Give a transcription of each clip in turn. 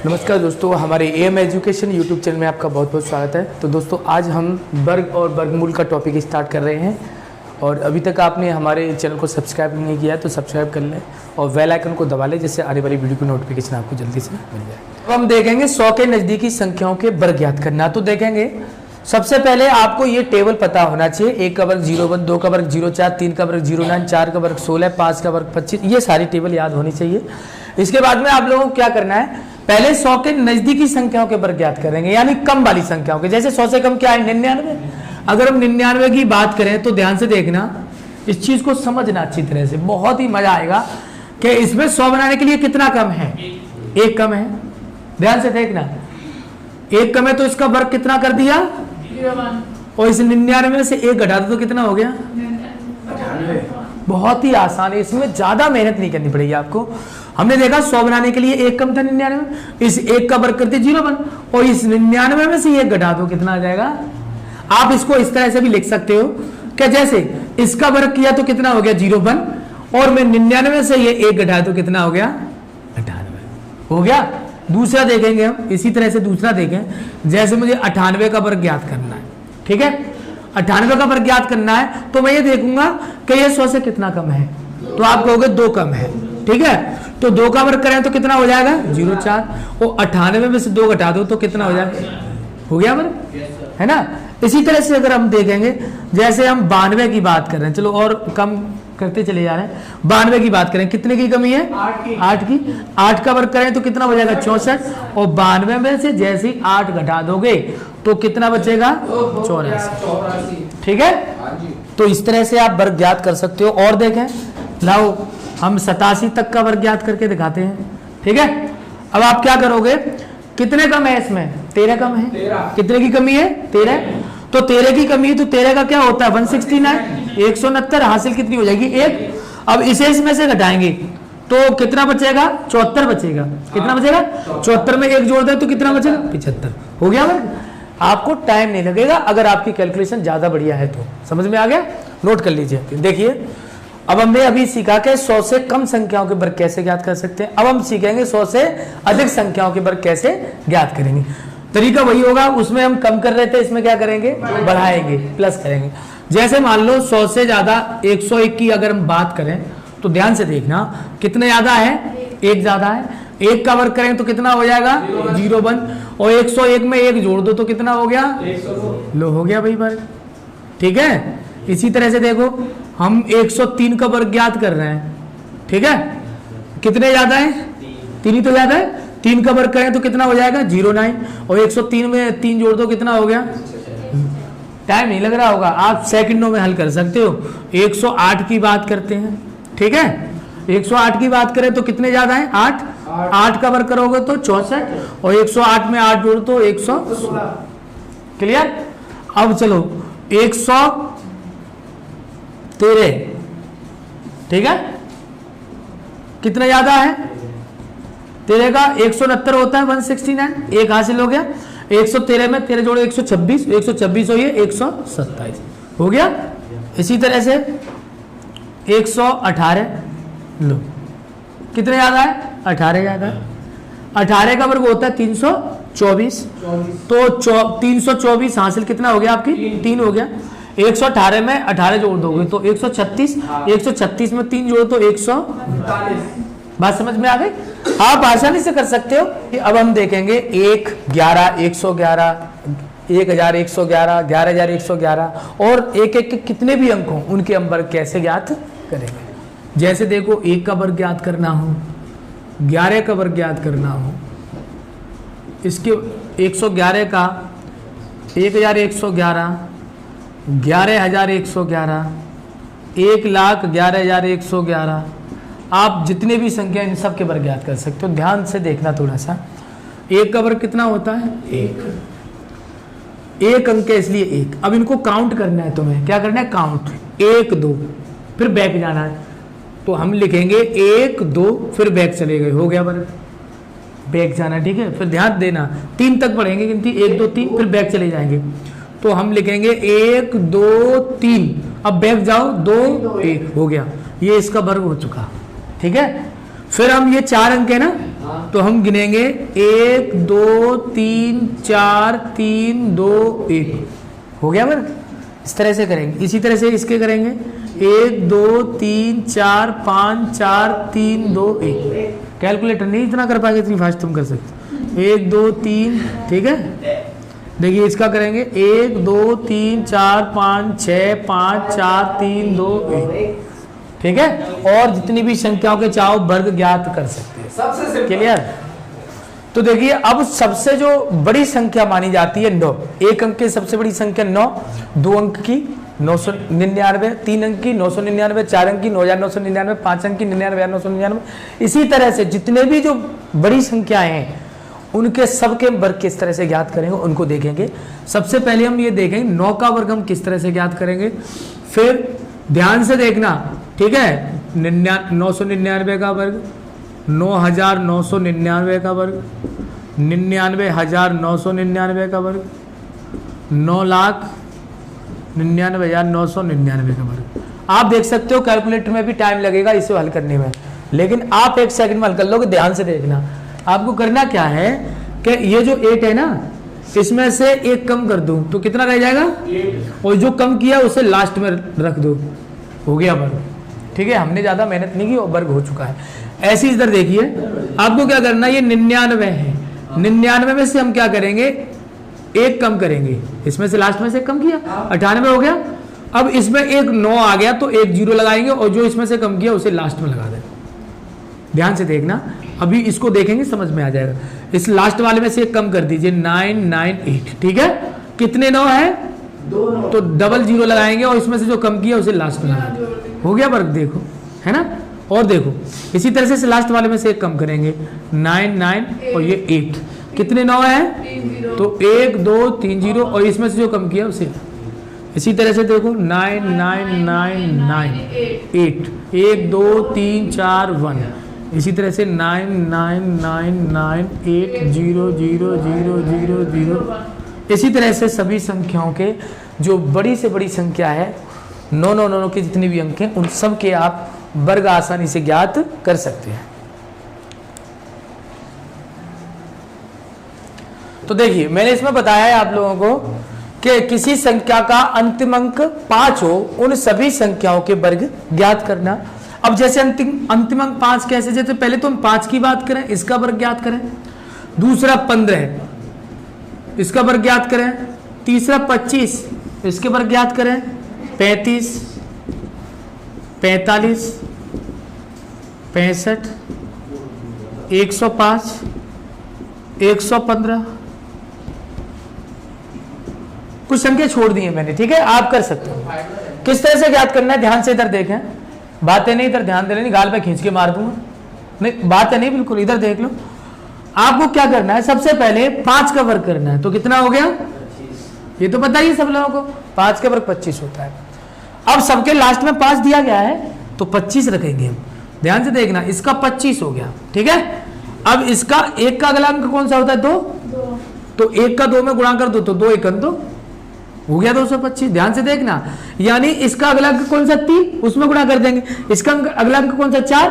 नमस्कार दोस्तों, हमारे एम एजुकेशन यूट्यूब चैनल में आपका बहुत बहुत स्वागत है। तो दोस्तों आज हम वर्ग और वर्गमूल का टॉपिक स्टार्ट कर रहे हैं और अभी तक आपने हमारे चैनल को सब्सक्राइब नहीं किया है तो सब्सक्राइब कर लें और बेल आइकन को दबा लें जिससे आने वाली वीडियो की नोटिफिकेशन आपको जल्दी से मिल जाए। अब हम देखेंगे 100 के नज़दीकी संख्याओं के वर्ग ज्ञात करना। तो देखेंगे सबसे पहले आपको ये टेबल पता होना चाहिए। 1 का वर्ग 0, 2 का वर्ग 0,4, 3 का वर्ग 0,9, 4 का वर्ग 16, 5 का वर्ग 25, ये सारी टेबल याद होनी चाहिए। इसके बाद में आप लोगों को क्या करना है, पहले 100 के नजदीकी संख्याओं के वर्ग ज्ञात करेंगे, यानी कम वाली संख्याओं के। जैसे 100 से कम क्या है, 99। अगर हम 99 की बात करें तो ध्यान से देखना, इस चीज को समझना अच्छी तरह से, बहुत ही मजा आएगा कि इसमें 100 बनाने के लिए कितना कम है, 1 कम है। ध्यान से देखना, 1 कम है तो इसका वर्ग कितना कर दिया, और इस 99 में से 1 घटा दो तो कितना हो गया, 98। बहुत ही आसान है, इसमें ज्यादा मेहनत नहीं करनी पड़ेगी आपको। हमने देखा 100 बनाने के लिए 1 कम था 99, इस 1 का वर्ग करते 0 और इस 99 में से 1 घटा दो कितना आ जाएगा। आप इसको इस तरह से भी लिख सकते हो कि जैसे इसका वर्ग किया तो कितना हो गया 0 और मैं 99 से ये 1 घटा तो कितना हो गया 98 हो गया। दूसरा देखेंगे हम, इसी तरह से दूसरा देखें। जैसे मुझे 98 का वर्ग ज्ञात करना है, ठीक है, 98 का वर्ग ज्ञात करना है तो मैं ये देखूंगा कि ये 100 से कितना कम है, तो आप कहोगे 2 कम है, ठीक है। तो 2 का वर्ग करें तो कितना हो जाएगा 0,4 और 98 में से 2 घटा दो तो कितना हो जाएगा, हो गया वर्ग, है ना। इसी तरह से अगर हम देखेंगे, जैसे हम 92 की बात कर रहे हैं, चलो और कम करते चले जा रहे हैं। 92 की बात करें, कितने की कमी है, 8 की। 8 का वर्ग करें तो कितना हो जाएगा 64 और 92 में से जैसे ही 8 घटा दोगे तो कितना बचेगा 84, ठीक है। तो इस तरह से आप वर्ग ज्ञात कर सकते हो। और देखें, लाओ हम 87 तक का वर्ग ज्ञात करके दिखाते हैं, ठीक है। अब आप क्या करोगे, कितने कम है इसमें, 13 कम है। 13। कितने की कमी है 13, तो 13 की कमी है तो 13 का क्या होता है 169, 169 हासिल कितनी हो जाएगी 1। अब इसे इसमें से घटाएंगे तो कितना बचेगा 74 बचेगा। कितना बचेगा 74 में 1 जोड़ दे तो कितना बचेगा 75, हो गया वर्ग। आपको टाइम नहीं लगेगा अगर आपकी कैलकुलेशन ज्यादा बढ़िया है तो। समझ में आ गया, नोट कर लीजिए। देखिए अब हमने अभी सीखा कि 100 से कम संख्याओं के वर्ग कैसे ज्ञात कर सकते हैं। अब हम सीखेंगे 100 से अधिक संख्याओं के वर्ग कैसे ज्ञात करेंगे। तरीका वही होगा, उसमें हम कम कर रहे थे, इसमें क्या करेंगे बढ़ाएंगे, प्लस करेंगे। जैसे मान लो 100 से ज्यादा 101 की अगर हम बात करें तो ध्यान से देखना, कितने ज्यादा है 1 ज्यादा है। 1 का वर्ग करें तो कितना हो जाएगा 0 और 101 में 1 जोड़ दो तो कितना हो गया 102, लो हो गया भाई वर्ग, ठीक है। इसी तरह से देखो हम 103 का वर्ग ज्ञात कर रहे हैं, ठीक है। कितने ज्यादा है 3 ही तो ज्यादा है। 3 का वर्ग करें तो कितना हो जाएगा 09 और 103 में 3 जोड़ दो कितना हो गया। टाइम नहीं लग रहा होगा, आप सेकंडों में हल कर सकते हो। 108 की बात करते हैं, ठीक है। 108 की बात करें तो कितने ज्यादा है 8 का वर्ग करोगे तो 64 और 108 में 8 जोड़ तो 116, क्लियर। अब चलो 113, ठीक है, कितना ज्यादा है 13 का 169 होता है 169, 1 हासिल हो गया। 113 में 13 जोड़ो 126, 126 हो ये 127 हो गया। इसी तरह से 118, लो कितने ज्यादा है 18 ज्यादा है। 18 का वर्ग होता है 324, तो 324 हासिल कितना हो गया आपकी 3 हो गया। 118 में 18 जोड़ दोगे तो 136, 136 में 3 जोड़ तो 149। बात समझ में आ गई, आप आसानी से कर सकते हो। अब हम देखेंगे 1, 11, 111, 1111, 11111 और एक एक के कितने भी अंक हों उनके हम वर्ग कैसे ज्ञात करेंगे। जैसे देखो 1 का वर्ग ज्ञात करना हो, 11 का वर्ग ज्ञात करना हो, इसके 111 का 1111, 11111, 1,11,111, आप जितने भी संख्या इन सब के वर्ग ज्ञात कर सकते हो। ध्यान से देखना थोड़ा सा, 1 का वर्ग कितना होता है 1 अंक है इसलिए 1। अब इनको काउंट करना है, तुम्हें क्या करना है काउंट, 1 2 फिर बैक जाना है, तो हम लिखेंगे 1 2 फिर बैक चले गए, हो गया वर्ग, बैक जाना, ठीक है। फिर ध्यान देना 3 तक पढ़ेंगे गिनती, 1 2 3 फिर बैक चले जाएंगे, तो हम लिखेंगे 1 2 3, अब बैक जाओ 2 1 हो गया, ये इसका वर्ग हो चुका, ठीक है। फिर हम ये 4 अंक है ना, तो हम गिनेंगे 1 2 3 4 3 2 1 हो गया वर्ग। इस तरह से करेंगे, इसी तरह से इसके करेंगे 1 2 3 4 5 4 3 2 1। कैलकुलेटर नहीं इतना कर पाएंगे, इतनी फास्ट तुम कर सकते। 1 2 3, ठीक है। देखिए इसका करेंगे 1 2 3 4 5 6 5 4 3 2 1, ठीक है। और जितनी भी संख्याओं के चाहो वर्ग ज्ञात कर सकते हैं, सबसे क्लियर। तो देखिए अब सबसे जो बड़ी संख्या मानी जाती है 9, एक अंक की सबसे बड़ी संख्या 9, 2 अंक की 999, 3 अंक की 999, 4 अंक की 9999, 5 अंक की 99,999। इसी तरह से जितने भी जो बड़ी संख्याएं हैं उनके सबके वर्ग किस तरह से ज्ञात करेंगे उनको देखेंगे। सबसे पहले हम ये देखेंगे 9 का वर्ग हम किस तरह से ज्ञात करेंगे। फिर ध्यान से देखना, ठीक है। 999 का वर्ग, 9,999 का वर्ग, 99,999 का वर्ग, 9,99,999 का वर्ग। आप देख सकते हो कैलकुलेटर में भी टाइम लगेगा इसे हल करने में, लेकिन आप 1 सेकंड में हल कर लोगे। ध्यान से देखना, आपको करना क्या है कि ये जो 8 है ना, इसमें से 1 कम कर दूं तो कितना रह जाएगा, और जो कम किया उसे लास्ट में रख दो, हो गया वर्ग, ठीक है। हमने ज्यादा मेहनत नहीं की और वर्ग हो चुका है। ऐसी इधर देखिए, आपको क्या करना, ये 99 है, 99 में से हम क्या करेंगे, 1 कम करेंगे, इसमें से लास्ट में से कम किया, 98 हो गया। अब इसमें एक 9 आ गया तो 1 0 लगाएंगे और जो इसमें से कम किया उसे लास्ट में लगा देंगे। ध्यान से देखना, अभी इसको देखेंगे समझ में आ जाएगा। इस लास्ट वाले में से 1 कम कर दीजिए, 998, ठीक है। कितने 9 है, तो डबल 0 लगाएंगे और इसमें से जो कम किया उसे लास्ट में लगा देंगे, हो गया वर्ग, देखो है ना। और देखो इसी तरह से लास्ट वाले में से 1 कम करेंगे, 99 और ये 8, कितने 9 है, तो 1 2 3 0 और इसमें से जो कम किया उसे। इसी तरह से देखो 9999 8, 1 2 3 4 1, इसी तरह से 9999 0 0 0 0 0। इसी तरह से सभी संख्याओं के जो बड़ी से बड़ी संख्या है 999 के जितने भी अंक हैं उन सब के आप वर्ग आसानी से ज्ञात कर सकते हैं। तो देखिए मैंने इसमें बताया है आप लोगों को कि किसी संख्या का अंतिम अंक 5 हो उन सभी संख्याओं के वर्ग ज्ञात करना। अब जैसे अंतिम अंक 5 कैसे, जैसे पहले तो हम 5 की बात करें, इसका वर्ग ज्ञात करें। दूसरा 15, इसका वर्ग ज्ञात करें। तीसरा 25, इसके वर्ग ज्ञात करें। 35, 45, 65, 105, 115, कुछ संख्या छोड़ दी है मैंने, ठीक है, आप कर सकते हो। किस तरह से ज्ञात करना है, ध्यान से इधर देखें, बातें नहीं इधर ध्यान दे लेनी, गाल पे खींच के मार दूंगा, नहीं बातें नहीं, बिल्कुल इधर देख लो। आपको क्या करना है, सबसे पहले 5 का वर्ग करना है, तो कितना हो गया, ये तो पता ही सब लोगों को, 5 का वर्ग 25 होता है। अब सबके लास्ट में 5 दिया गया है तो 25 रखेंगे हम। ध्यान से देखना, इसका 25 हो गया, ठीक है। अब इसका 1 का अगला अंक कौन सा होता है, 2, तो 1 का 2 में गुणा कर दो तो 2 1 2 हो गया 225। ध्यान से देखना, यानी इसका अगला अंक कौन सा 3, उसमें गुणा कर देंगे। इसका अगला अंक कौन सा 4,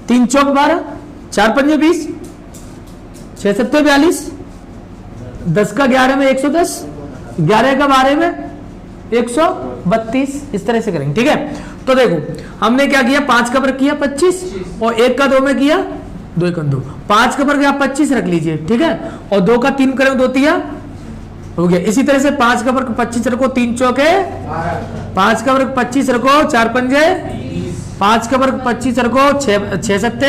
3 चौक 12, 4 पंजे 20, 6 7 42, 10 का 11 में 110, 11 का 12 में 132, इस तरह से करेंगे, ठीक है। तो देखो हमने क्या किया, 5 का वर्ग किया 25 और 1 का 2 में किया 2 1 2, 5 का वर्ग आप 25 रख लीजिए, ठीक है, और 2 का 3 करें 2 3 हो गया। इसी तरह से 5 का वर्ग 25 रखो, 3 चौके 5 का वर्ग 25 रखो, 4 पंजे 5 का वर्ग 25 रखो, 6 7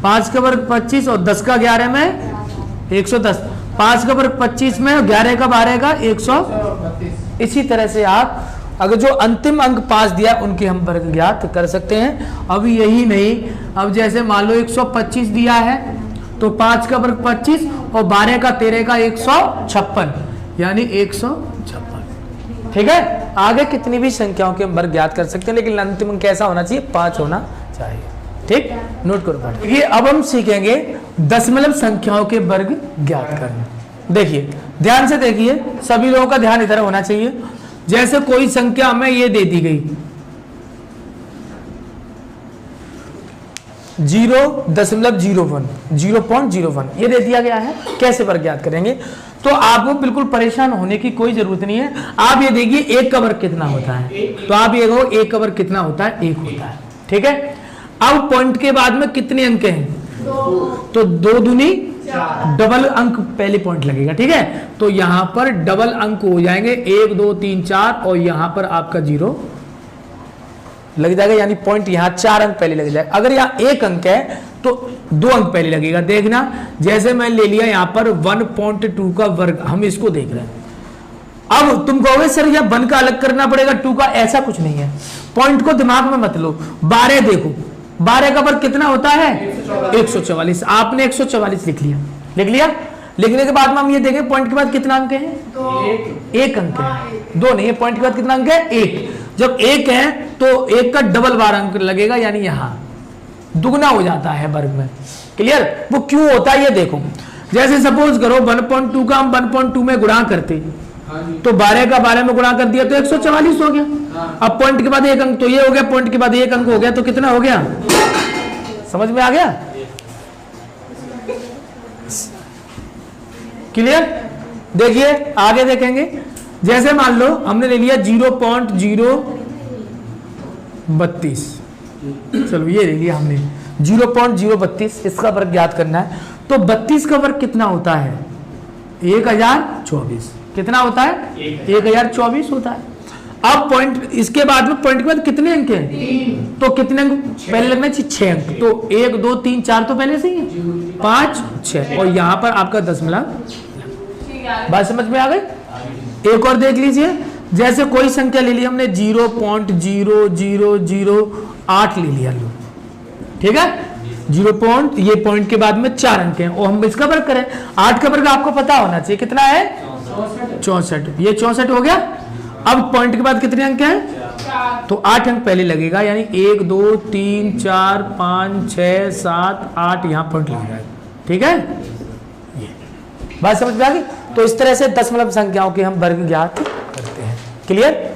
5 का वर्ग 25 और 10 का 11 में 110, 5 का वर्ग 25 में 11 का 12 का 132। इसी तरह से आप अगर जो अंतिम अंक 5 दिया उनके हम वर्ग ज्ञात कर सकते हैं। अब यही नहीं, अब जैसे मान लो 125 दिया है तो 5 का वर्ग 25 और 12 का 13 का 156, यानी 156, ठीक है। आगे कितनी भी संख्याओं के वर्ग ज्ञात कर सकते हैं, लेकिन अंतिम अंक कैसा होना चाहिए, 5 होना चाहिए, ठीक। नोट करो। देखिए अब हम सीखेंगे दशमलव संख्याओं के वर्ग ज्ञात करना। देखिए ध्यान से देखिए, सभी लोगों का ध्यान इधर होना चाहिए। जैसे कोई संख्या हमें ये दे दी गई, 0.01 0.01 ये दे दिया गया है। कैसे वर्ग ज्ञात करेंगे? तो आपको बिल्कुल परेशान होने की कोई जरूरत नहीं है। आप ये देखिए 1 का वर्ग कितना होता है, तो आप ये देखो 1 का वर्ग कितना होता है, 1 होता है। ठीक है, अब पॉइंट के बाद में कितने अंक हैं? 2। तो 2 दूनी डबल अंक पहले पॉइंट लगेगा। ठीक है, तो यहां पर डबल अंक हो जाएंगे 1 2 3 4 और यहां पर आपका 0 लग जाएगा, यानी पॉइंट यहां 4 अंक पहले लग जाएगा। अगर यहां 1 अंक है तो 2 अंक पहले लगेगा। देखना, जैसे मैं ले लिया यहां पर 1.2 का वर्ग, हम इसको देख रहे हैं। अब तुम कहोगे सर यह 1 का अलग करना पड़ेगा 2 का, ऐसा कुछ नहीं है। पॉइंट को दिमाग में मत लो। 12 देखो, 12 का वर्ग कितना होता है? 144। आपने 144 लिख लिया। लिखने के बाद में हम ये देखें पॉइंट के बाद कितना अंक है? 1 अंक है। 2 नहीं है, पॉइंट के बाद कितना अंक है? 1। जब 1 है तो 1 का डबल बार अंक लगेगा, यानी यहां दुगना हो जाता है वर्ग में। क्लियर? वो क्यों होता है ये देखो। जैसे सपोज करो 1.2 का हम 1.2 में गुणा करते, तो 12 का 12 में गुणा कर दिया तो 144 हो गया। अब पॉइंट के बाद 1 अंक, तो ये हो गया, पॉइंट के बाद 1 अंक हो गया, तो कितना हो गया? समझ में आ गया? क्लियर? देखिए आगे देखेंगे। जैसे मान लो हमने ले लिया 0.032, चलो ये ले लिया हमने 0.032, इसका वर्ग ज्ञात करना है। तो 32 का वर्ग कितना होता है? 1024। कितना होता है? 1024 होता है। अब पॉइंट, इसके बाद में पॉइंट के बाद कितने अंक हैं? 3। तो कितने अंक पहले लगना चाहिए? 6 अंक। तो 1 2 3 4 तो पहले से ही है, 5 6 और यहाँ पर आपका 10 बात समझ में आ गई? एक और देख लीजिए। जैसे कोई संख्या ले ली हमने 0.0008 ले लिया, लो ठीक है, 0 पॉइंट, ये पॉइंट के बाद में 4 अंक हैं और हम इसका वर्ग करें। 8 का वर्ग आपको पता होना चाहिए, कितना है? 64। ये 64 हो गया। अब पॉइंट के बाद कितने अंक हैं? तो 8 अंक पहले लगेगा, यानी 1 2 3 4 5 6 7 8 यहाँ पॉइंट लग जाएगा। ठीक है, ये बात समझ में आ गई? तो इस तरह से दशमलव संख्याओं के हम वर्ग ज्ञात करते हैं। क्लियर?